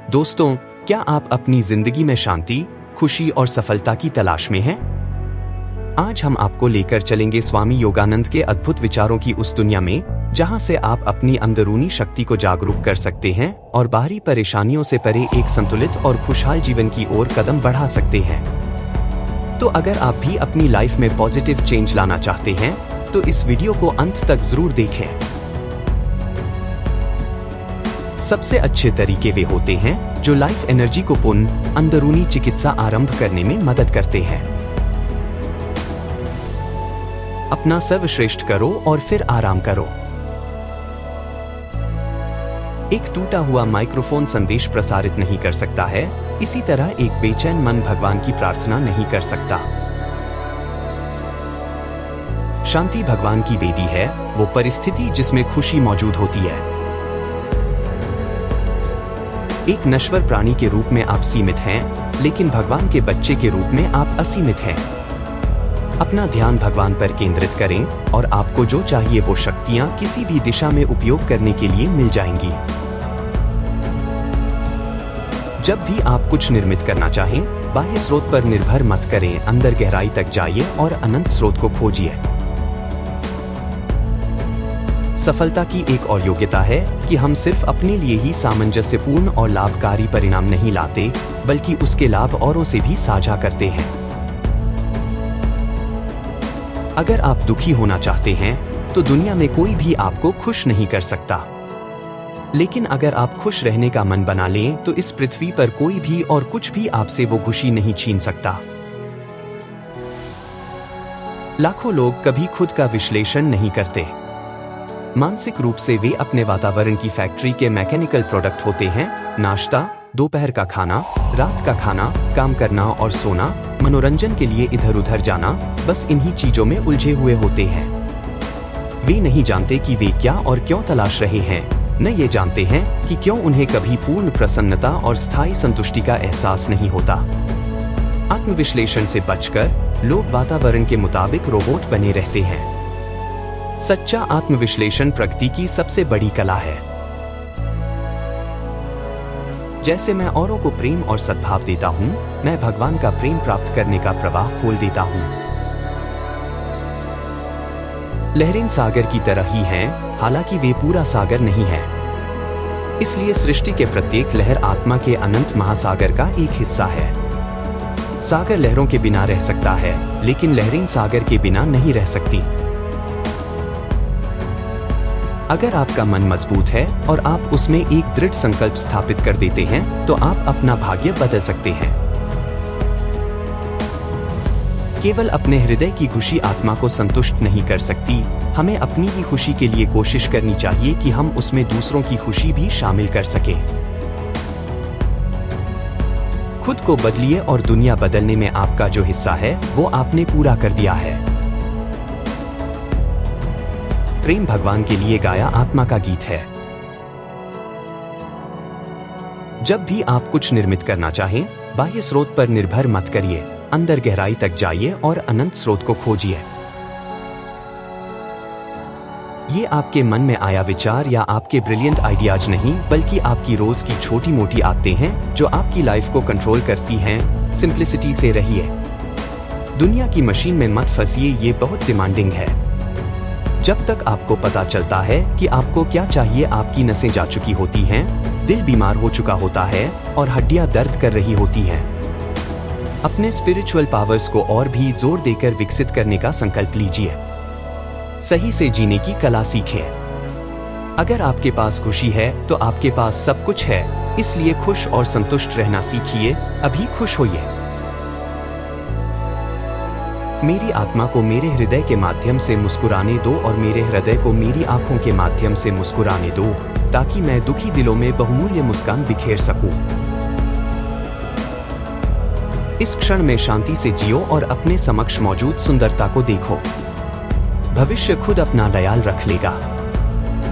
दोस्तों, क्या आप अपनी जिंदगी में शांति, खुशी और सफलता की तलाश में हैं? आज हम आपको लेकर चलेंगे स्वामी योगानंद के अद्भुत विचारों की उस दुनिया में जहां से आप अपनी अंदरूनी शक्ति को जागरूक कर सकते हैं और बाहरी परेशानियों से परे एक संतुलित और खुशहाल जीवन की ओर कदम बढ़ा सकते हैं। तो अगर आप भी अपनी लाइफ में पॉजिटिव चेंज लाना चाहते हैं तो इस वीडियो को अंत तक जरूर देखें। सबसे अच्छे तरीके वे होते हैं जो लाइफ एनर्जी को पुनः अंदरूनी चिकित्सा आरंभ करने में मदद करते हैं। अपना सर्वश्रेष्ठ करो और फिर आराम करो। एक टूटा हुआ माइक्रोफोन संदेश प्रसारित नहीं कर सकता है, इसी तरह एक बेचैन मन भगवान की प्रार्थना नहीं कर सकता। शांति भगवान की वेदी है, वो परिस्थिति जिसमें खुशी मौजूद होती है। एक नश्वर प्राणी के रूप में आप सीमित हैं, लेकिन भगवान के बच्चे के रूप में आप असीमित हैं। अपना ध्यान भगवान पर केंद्रित करें और आपको जो चाहिए वो शक्तियां किसी भी दिशा में उपयोग करने के लिए मिल जाएंगी। जब भी आप कुछ निर्मित करना चाहें, बाह्य स्रोत पर निर्भर मत करें, अंदर गहराई तक जाइए और अनंत स्रोत को खोजिए। सफलता की एक और योग्यता है कि हम सिर्फ अपने लिए ही सामंजस्यपूर्ण और लाभकारी परिणाम नहीं लाते, बल्कि उसके लाभ औरों से भी साझा करते हैं। अगर आप दुखी होना चाहते हैं तो दुनिया में कोई भी आपको खुश नहीं कर सकता, लेकिन अगर आप खुश रहने का मन बना लें तो इस पृथ्वी पर कोई भी और कुछ भी आपसे वो खुशी नहीं छीन सकता। लाखों लोग कभी खुद का विश्लेषण नहीं करते। मानसिक रूप से वे अपने वातावरण की फैक्ट्री के मैकेनिकल प्रोडक्ट होते हैं। नाश्ता, दोपहर का खाना, रात का खाना, काम करना और सोना, मनोरंजन के लिए इधर उधर जाना, बस इन्हीं चीजों में उलझे हुए होते हैं। वे नहीं जानते कि वे क्या और क्यों तलाश रहे हैं, न ये जानते हैं कि क्यों उन्हें कभी पूर्ण प्रसन्नता और स्थायी संतुष्टि का एहसास नहीं होता। आत्मविश्लेषण से बचकर लोग वातावरण के मुताबिक रोबोट बने रहते हैं। सच्चा आत्मविश्लेषण प्रगति की सबसे बड़ी कला है। जैसे मैं औरों को प्रेम और सद्भाव देता हूं, मैं भगवान का प्रेम प्राप्त करने का प्रवाह खोल देता हूं। लहरें सागर की तरह ही हैं, हालांकि वे पूरा सागर नहीं है। इसलिए सृष्टि के प्रत्येक लहर आत्मा के अनंत महासागर का एक हिस्सा है। सागर लहरों के बिना रह सकता है, लेकिन लहरें सागर के बिना नहीं रह सकती। अगर आपका मन मजबूत है और आप उसमें एक दृढ़ संकल्प स्थापित कर देते हैं तो आप अपना भाग्य बदल सकते हैं। केवल अपने हृदय की खुशी आत्मा को संतुष्ट नहीं कर सकती, हमें अपनी ही खुशी के लिए कोशिश करनी चाहिए कि हम उसमें दूसरों की खुशी भी शामिल कर सकें। खुद को बदलिए और दुनिया बदलने में आपका जो हिस्सा है वो आपने पूरा कर दिया है। प्रेम भगवान के लिए गाया आत्मा का गीत है। जब भी आप कुछ निर्मित करना चाहें, बाह्य स्रोत पर निर्भर मत करिए, अंदर गहराई तक जाइए और अनंत स्रोत को खोजिए। ये आपके मन में आया विचार या आपके ब्रिलियंट आइडियाज नहीं, बल्कि आपकी रोज की छोटी मोटी आदतें हैं जो आपकी लाइफ को कंट्रोल करती हैं। सिंप्लिसिटी से रहिए। दुनिया की मशीन में मत फंसिए, ये बहुत डिमांडिंग है। जब तक आपको पता चलता है कि आपको क्या चाहिए, आपकी नसें जा चुकी होती हैं, दिल बीमार हो चुका होता है और हड्डियां दर्द कर रही होती हैं। अपने स्पिरिचुअल पावर्स को और भी जोर देकर विकसित करने का संकल्प लीजिए। सही से जीने की कला सीखें। अगर आपके पास खुशी है तो आपके पास सब कुछ है, इसलिए खुश और संतुष्ट रहना सीखिए। अभी खुश होइए। मेरी आत्मा को मेरे हृदय के माध्यम से मुस्कुराने दो और मेरे हृदय को मेरी आंखों के माध्यम से मुस्कुराने दो, ताकि मैं दुखी दिलों में बहुमूल्य मुस्कान बिखेर सकूं। इस क्षण में शांति से जियो और अपने समक्ष मौजूद सुंदरता को देखो। भविष्य खुद अपना ख्याल रख लेगा।